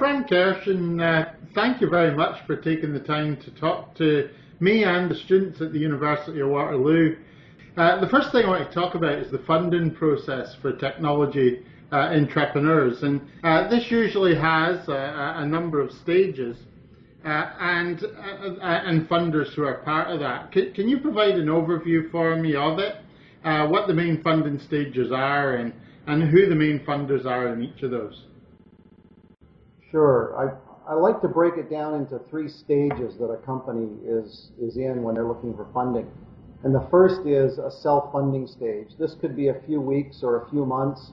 Frank Erschen, thank you very much for taking the time to talk to me and the students at the University of Waterloo. The first thing I want to talk about is the funding process for technology entrepreneurs, and this usually has a number of stages and funders who are part of that. Can you provide an overview for me of it, what the main funding stages are and who the main funders are in each of those? Sure. I like to break it down into three stages that a company is in when they're looking for funding. And the first is a self-funding stage. This could be a few weeks or a few months,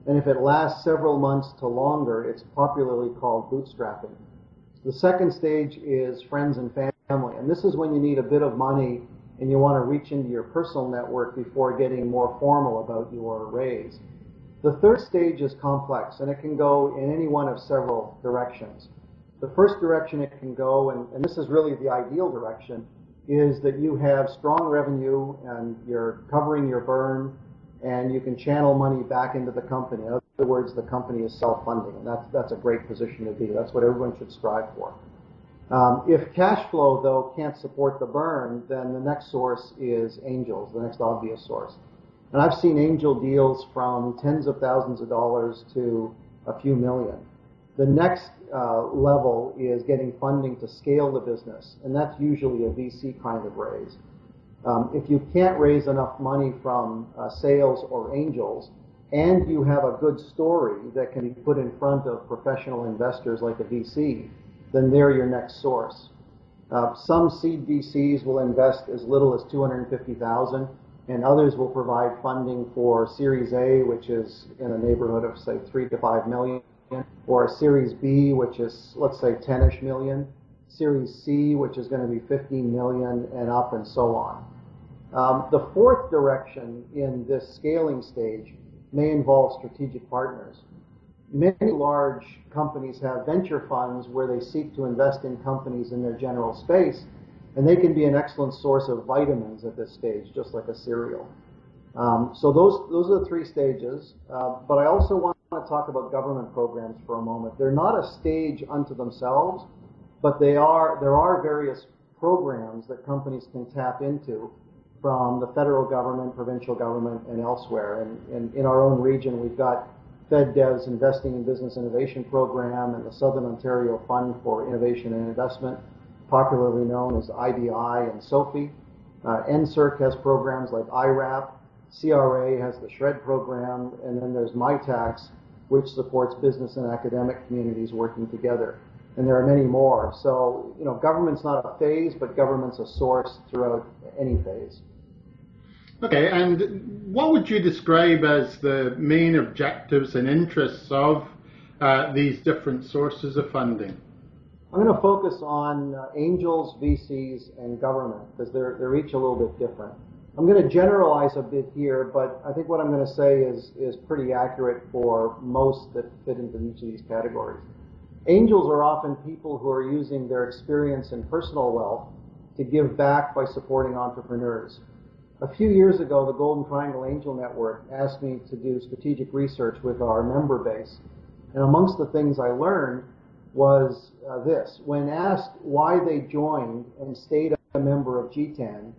and if it lasts several months to longer, it's popularly called bootstrapping. The second stage is friends and family, and this is when you need a bit of money and you want to reach into your personal network before getting more formal about your raise. The third stage is complex, and it can go in any one of several directions. The first direction it can go, and this is really the ideal direction, is that you have strong revenue and you're covering your burn and you can channel money back into the company. In other words, the company is self-funding, and that's a great position to be. That's what everyone should strive for. If cash flow, though, can't support the burn, then the next source is angels, the next obvious source. And I've seen angel deals from tens of thousands of dollars to a few million. The next level is getting funding to scale the business, and that's usually a VC kind of raise. If you can't raise enough money from sales or angels, and you have a good story that can be put in front of professional investors like a VC, then they're your next source. Some seed VCs will invest as little as $250,000, and others will provide funding for Series A, which is in the neighborhood of, say, 3 to 5 million, or a Series B, which is, let's say, 10-ish million, Series C, which is going to be 15 million, and up, and so on. The fourth direction in this scaling stage may involve strategic partners. Many large companies have venture funds where they seek to invest in companies in their general space, and they can be an excellent source of vitamins at this stage, just like a cereal. So those are the three stages. But I also want to talk about government programs for a moment. They're not a stage unto themselves, but there are various programs that companies can tap into from the federal government, provincial government, and elsewhere. And in our own region, we've got FedDev's Investing in Business Innovation Program and the Southern Ontario Fund for Innovation and Investment, popularly known as IBI and SOFI. NSERC has programs like IRAP. CRA has the SHRED program, and then there's MyTax, which supports business and academic communities working together. And there are many more. So, government's not a phase, but government's a source throughout any phase. Okay, and what would you describe as the main objectives and interests of these different sources of funding? I'm going to focus on angels, VCs, and government, because they're each a little bit different. I'm going to generalize a bit here, but I think what I'm going to say is pretty accurate for most that fit into each of these categories. Angels are often people who are using their experience and personal wealth to give back by supporting entrepreneurs. A few years ago, the Golden Triangle Angel Network asked me to do strategic research with our member base. And amongst the things I learned was this. When asked why they joined and stayed a member of GTAN,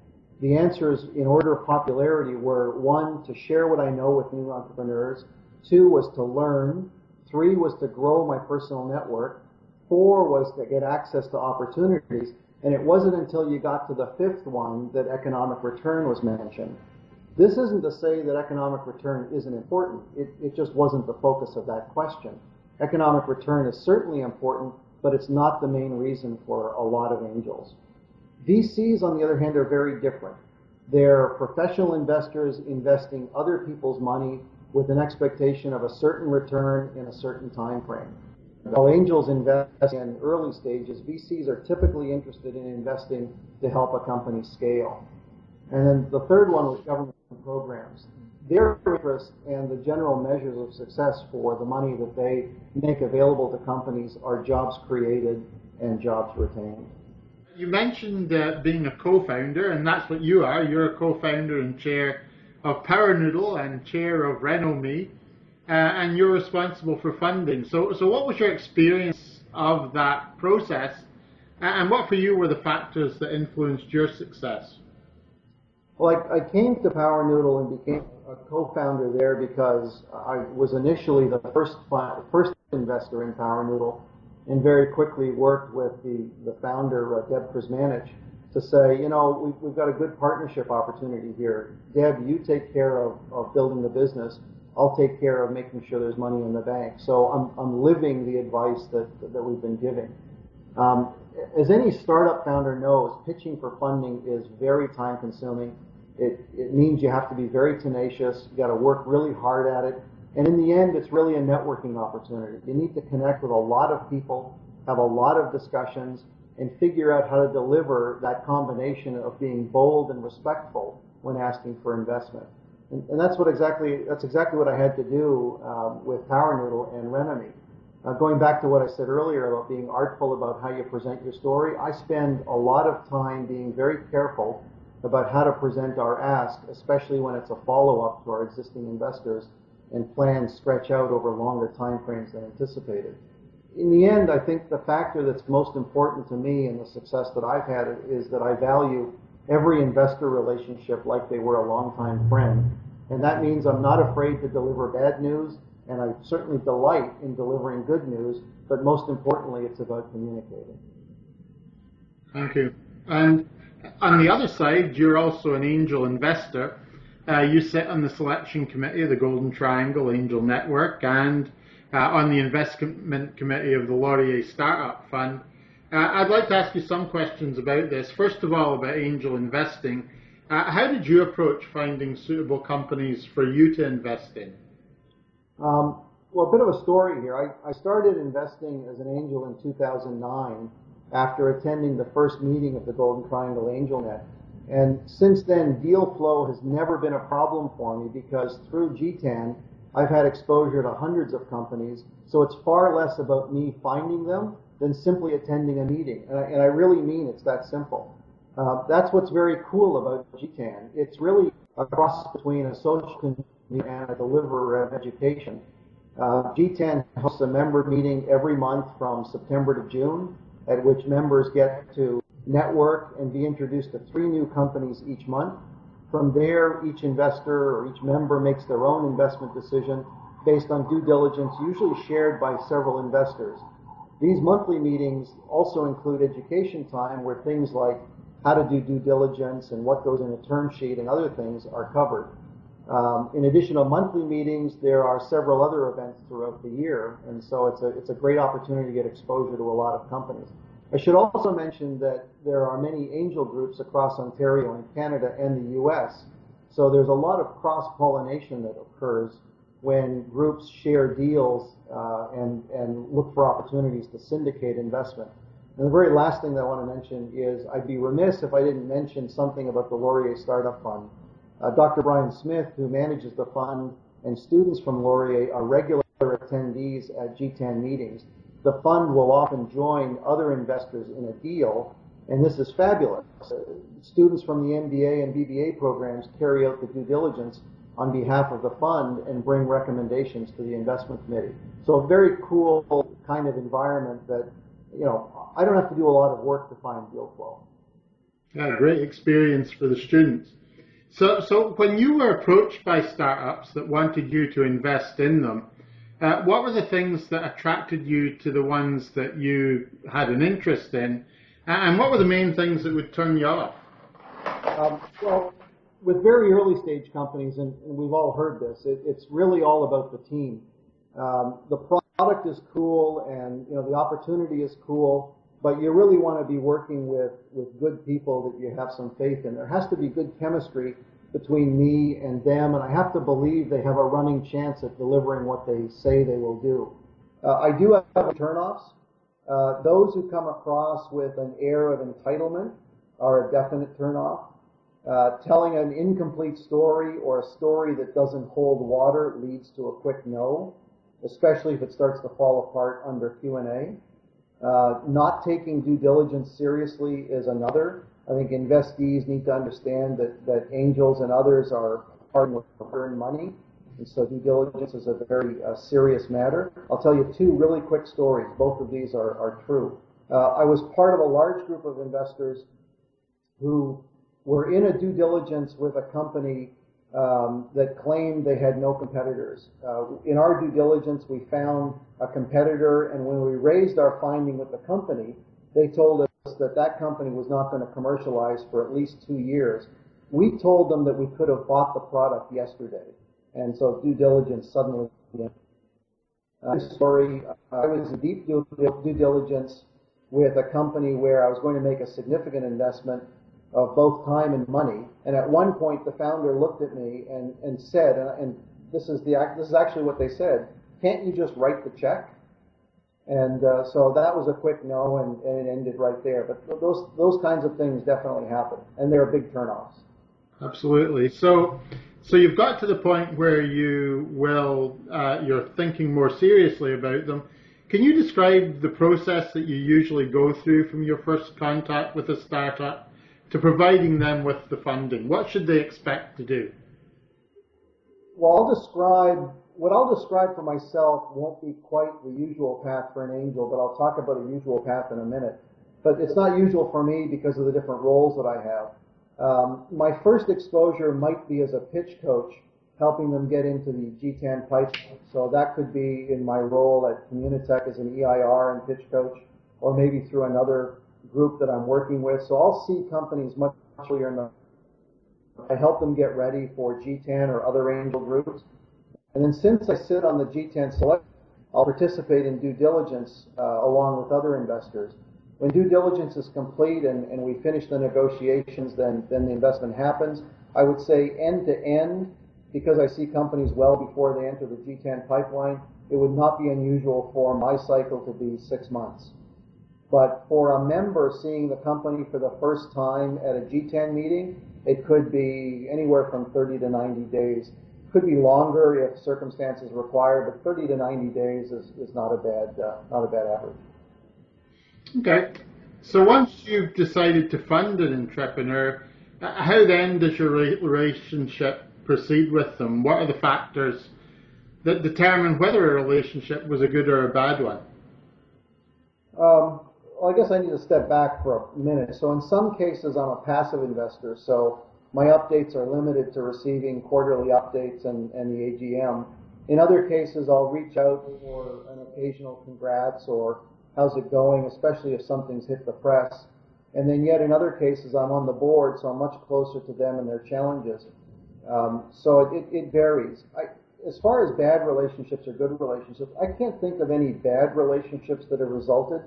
the answers in order of popularity were: 1, to share what I know with new entrepreneurs; 2 was to learn; 3 was to grow my personal network; 4 was to get access to opportunities; and it wasn't until you got to the 5th one that economic return was mentioned. This isn't to say that economic return isn't important. It just wasn't the focus of that question. Economic return is certainly important, but it's not the main reason for a lot of angels. VCs, on the other hand, are very different. They're professional investors investing other people's money with an expectation of a certain return in a certain time frame. While angels invest in early stages, VCs are typically interested in investing to help a company scale. And then the third one was government programs. Their interest and the general measures of success for the money that they make available to companies are jobs created and jobs retained. You mentioned being a co-founder, and that's what you are. You're a co-founder and chair of PowerNoodle and chair of Renomi, and you're responsible for funding. So what was your experience of that process. And what for you were the factors that influenced your success? Well, I came to PowerNoodle and became a co-founder there because I was initially the first investor in PowerNoodle, and very quickly worked with the founder, Deb Prismanich, to say, we've got a good partnership opportunity here. Deb, you take care of building the business. I'll take care of making sure there's money in the bank. So I'm living the advice that we've been giving. As any startup founder knows, pitching for funding is very time consuming. It means you have to be very tenacious. You got to work really hard at it. And in the end, it's really a networking opportunity. You need to connect with a lot of people, have a lot of discussions, and figure out how to deliver that combination of being bold and respectful when asking for investment. And that's exactly what I had to do with PowerNoodle and Renami. Going back to what I said earlier about being artful about how you present your story, I spend a lot of time being very careful about how to present our ask, especially when it's a follow-up to our existing investors and plans stretch out over longer time frames than anticipated. In the end, I think the factor that's most important to me in the success that I've had is that I value every investor relationship like they were a longtime friend. And that means I'm not afraid to deliver bad news, and I certainly delight in delivering good news, but most importantly, it's about communicating. Thank you. And on the other side, you're also an angel investor. You sit on the selection committee of the Golden Triangle Angel Network and on the investment committee of the Laurier Start-up Fund. I'd like to ask you some questions about this. First of all, about angel investing. How did you approach finding suitable companies for you to invest in? Well, a bit of a story here. I started investing as an angel in 2009 after attending the first meeting of the Golden Triangle AngelNet. And since then, deal flow has never been a problem for me because through GTAN, I've had exposure to hundreds of companies, so it's far less about me finding them than simply attending a meeting. And I really mean it's that simple. That's what's very cool about GTAN. It's really a cross between a social community and a deliverer of education. GTAN hosts a member meeting every month from September to June, at which members get to network and be introduced to 3 new companies each month. From there, each investor or each member makes their own investment decision based on due diligence, usually shared by several investors. These monthly meetings also include education time where things like how to do due diligence and what goes in a term sheet and other things are covered. In addition to monthly meetings, there are several other events throughout the year, and so it's a great opportunity to get exposure to a lot of companies. I should also mention that there are many angel groups across Ontario and Canada and the U.S., so there's a lot of cross-pollination that occurs when groups share deals and look for opportunities to syndicate investment. And the very last thing that I want to mention is I'd be remiss if I didn't mention something about the Laurier Start-up Fund. Dr. Brian Smith, who manages the fund, and students from Laurier are regular attendees at GTAN meetings. The fund will often join other investors in a deal, and this is fabulous. Students from the MBA and BBA programs carry out the due diligence on behalf of the fund and bring recommendations to the investment committee. So a very cool kind of environment that, I don't have to do a lot of work to find deal flow. Yeah, great experience for the students. So when you were approached by startups that wanted you to invest in them, what were the things that attracted you to the ones that you had an interest in, and what were the main things that would turn you off? Well, with very early stage companies, and we've all heard this, it's really all about the team. The product is cool, and the opportunity is cool, but you really want to be working with good people that you have some faith in. There has to be good chemistry between me and them, and I have to believe they have a running chance at delivering what they say they will do. I do have turnoffs. Those who come across with an air of entitlement are a definite turnoff. Telling an incomplete story or a story that doesn't hold water leads to a quick no, especially if it starts to fall apart under Q&A. Not taking due diligence seriously is another. I think investees need to understand that angels and others are partnering with earned money, And so due diligence is a very serious matter. I'll tell you two really quick stories. Both of these are true. I was part of a large group of investors who were in a due diligence with a company that claimed they had no competitors. In our due diligence, we found a competitor, and when we raised our finding with the company, they told us that that company was not going to commercialize for at least 2 years. We told them that we could have bought the product yesterday, and so due diligence suddenly. Story. I was in deep due diligence with a company where I was going to make a significant investment of both time and money. And at one point, the founder looked at me and said, and this is actually what they said: "Can't you just write the check?" And so that was a quick no, and it ended right there. But those kinds of things definitely happen, and they're big turnoffs. Absolutely. So you've got to the point where you're thinking more seriously about them. Can you describe the process that you usually go through from your first contact with a startup to providing them with the funding? What should they expect to do? Well, what I'll describe for myself won't be quite the usual path for an angel, but I'll talk about a usual path in a minute. But it's not usual for me because of the different roles that I have. My first exposure might be as a pitch coach, helping them get into the GTAN pipeline. So that could be in my role at Communitech as an EIR and pitch coach, or maybe through another group that I'm working with. So I'll see companies much earlier in the. I help them get ready for GTAN or other angel groups. And then since I sit on the GTAN select, I'll participate in due diligence along with other investors. When due diligence is complete and we finish the negotiations, then the investment happens. I would say end to end, because I see companies well before they enter the GTAN pipeline, it would not be unusual for my cycle to be 6 months. But for a member seeing the company for the first time at a GTAN meeting, it could be anywhere from 30 to 90 days. Could be longer if circumstances require, but 30 to 90 days is not a bad average. Okay. So once you've decided to fund an entrepreneur, how then does your relationship proceed with them? What are the factors that determine whether a relationship was a good or a bad one? Well, I guess I need to step back for a minute. So in some cases, I'm a passive investor, so my updates are limited to receiving quarterly updates and the AGM. In other cases, I'll reach out for an occasional congrats or how's it going, especially if something's hit the press. And then yet in other cases, I'm on the board, so I'm much closer to them and their challenges. So it varies. As far as bad relationships or good relationships, I can't think of any bad relationships that have resulted,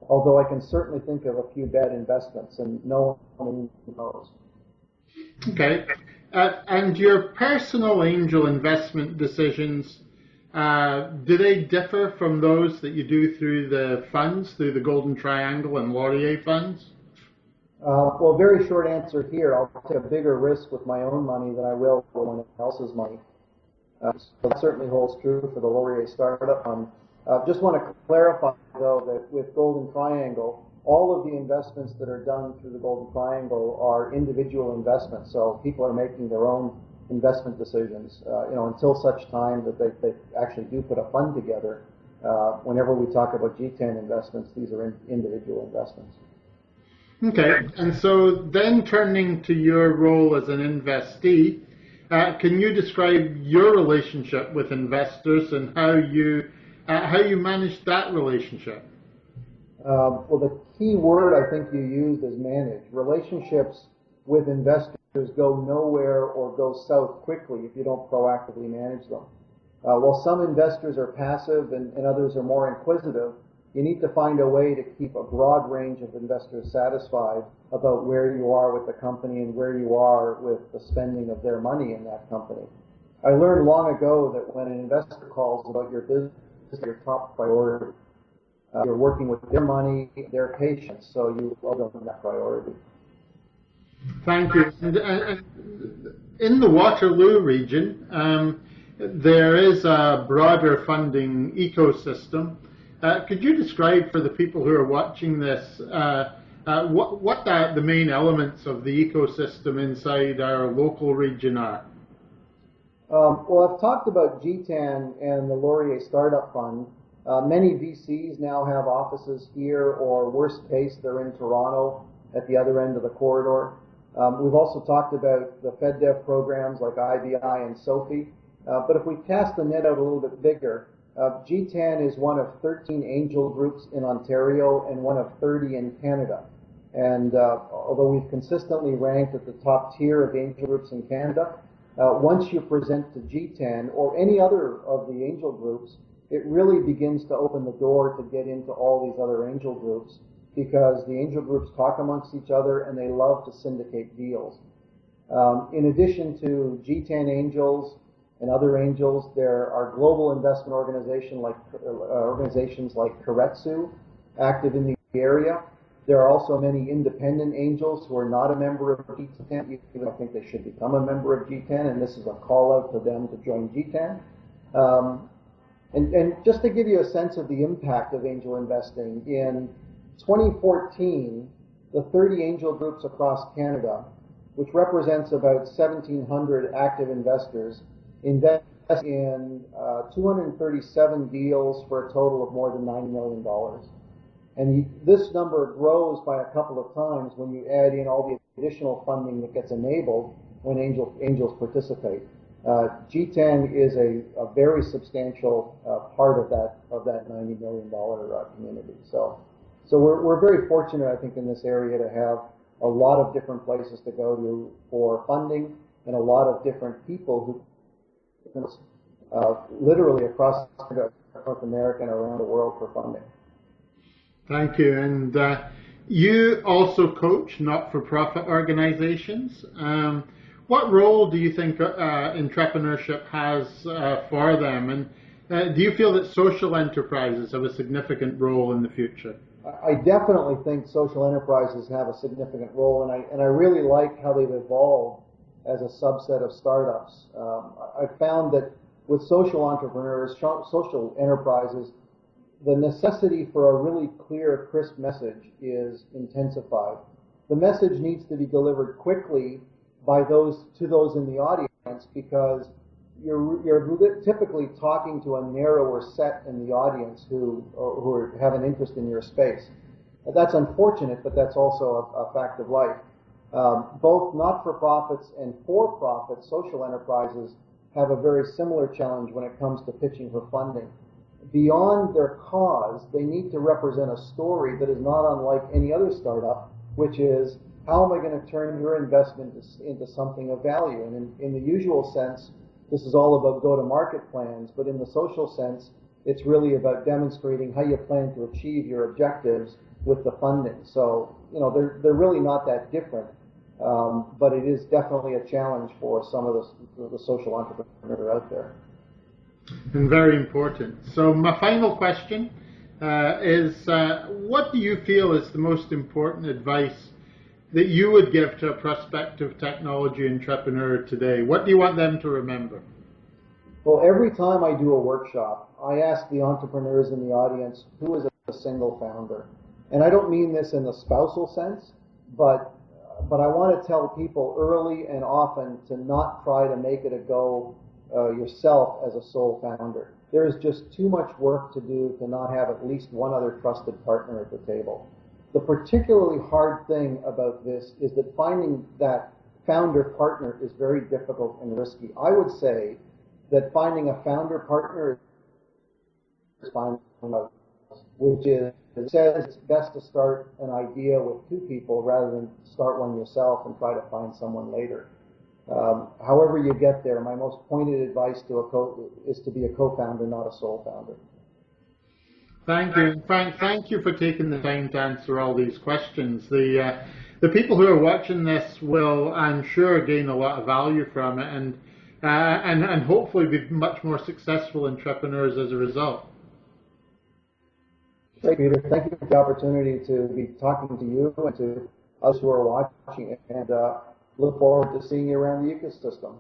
although I can certainly think of a few bad investments, and no one knows. Okay. And your personal angel investment decisions, do they differ from those that you do through the funds, through the Golden Triangle and Laurier funds? Well, very short answer here. I'll take a bigger risk with my own money than I will with someone else's money. So that certainly holds true for the Laurier Start-up Fund. Just want to clarify, though, that with Golden Triangle, all of the investments that are done through the Golden Triangle are individual investments. So people are making their own investment decisions, until such time that they actually do put a fund together. Whenever we talk about GTAN investments, these are individual investments. Okay, and so then turning to your role as an investee, can you describe your relationship with investors and how you manage that relationship? Well, the key word I think you used is manage. Relationships with investors go nowhere or go south quickly if you don't proactively manage them. While some investors are passive and others are more inquisitive, you need to find a way to keep a broad range of investors satisfied about where you are with the company and where you are with the spending of their money in that company. I learned long ago that when an investor calls about your business, your top priority. You're working with their money, their patients, so you owe them that priority. Thank you. And in the Waterloo region, there is a broader funding ecosystem. Could you describe for the people who are watching this what the main elements of the ecosystem inside our local region are? Well, I've talked about GTAN and the Laurier Start-up Fund. Many VCs now have offices here, or worst case, they're in Toronto at the other end of the corridor. We've also talked about the FedDev programs like IBI and SOFI. But if we cast the net out a little bit bigger, GTAN is one of 13 angel groups in Ontario and one of 30 in Canada. And although we've consistently ranked at the top tier of angel groups in Canada, once you present to GTAN or any other of the angel groups, it really begins to open the door to get into all these other angel groups, because the angel groups talk amongst each other and they love to syndicate deals. In addition to GTAN angels and other angels, there are global investment organizations like Keiretsu active in the area. There are also many independent angels who are not a member of GTAN. Even I think they should become a member of GTAN, and this is a call out to them to join GTAN. And just to give you a sense of the impact of angel investing, in 2014, the 30 angel groups across Canada, which represents about 1,700 active investors, invest in 237 deals for a total of more than $90 million. And this number grows by a couple of times when you add in all the additional funding that gets enabled when angels participate. GTAN is a very substantial part of that $90 million community. So we're very fortunate, I think, in this area to have a lot of different places to go to for funding and a lot of different people who literally across North America and around the world for funding. Thank you. And you also coach not-for-profit organizations. What role do you think entrepreneurship has for them? And do you feel that social enterprises have a significant role in the future? I definitely think social enterprises have a significant role, and I really like how they've evolved as a subset of startups. I've found that with social entrepreneurs, social enterprises, the necessity for a really clear, crisp message is intensified. The message needs to be delivered quickly by those in the audience, because you're typically talking to a narrower set in the audience who have an interest in your space. That's unfortunate, but that's also a fact of life. Both not-for-profits and for-profit social enterprises have a very similar challenge when it comes to pitching for funding. Beyond their cause, they need to represent a story that is not unlike any other startup, which is, how am I going to turn your investment into something of value? And in the usual sense, this is all about go-to-market plans, but in the social sense, it's really about demonstrating how you plan to achieve your objectives with the funding. So, they're really not that different, but it is definitely a challenge for some of the social entrepreneurs out there. And very important. So my final question is, what do you feel is the most important advice that you would give to a prospective technology entrepreneur today? What do you want them to remember? Well, every time I do a workshop, I ask the entrepreneurs in the audience, who is a single founder? And I don't mean this in the spousal sense, but I want to tell people early and often to not try to make it a go yourself as a sole founder. There is just too much work to do to not have at least one other trusted partner at the table. The particularly hard thing about this is that finding that founder partner is very difficult and risky. I would say that finding a founder partner is finding which is, it says it's best to start an idea with two people rather than start one yourself and try to find someone later. However you get there, my most pointed advice is to be a co-founder, not a sole founder. Thank you. Frank, thank you for taking the time to answer all these questions. The people who are watching this will, I'm sure, gain a lot of value from it and hopefully be much more successful entrepreneurs as a result. Great, Peter. Thank you for the opportunity to be talking to you and to us who are watching, and look forward to seeing you around the ecosystem.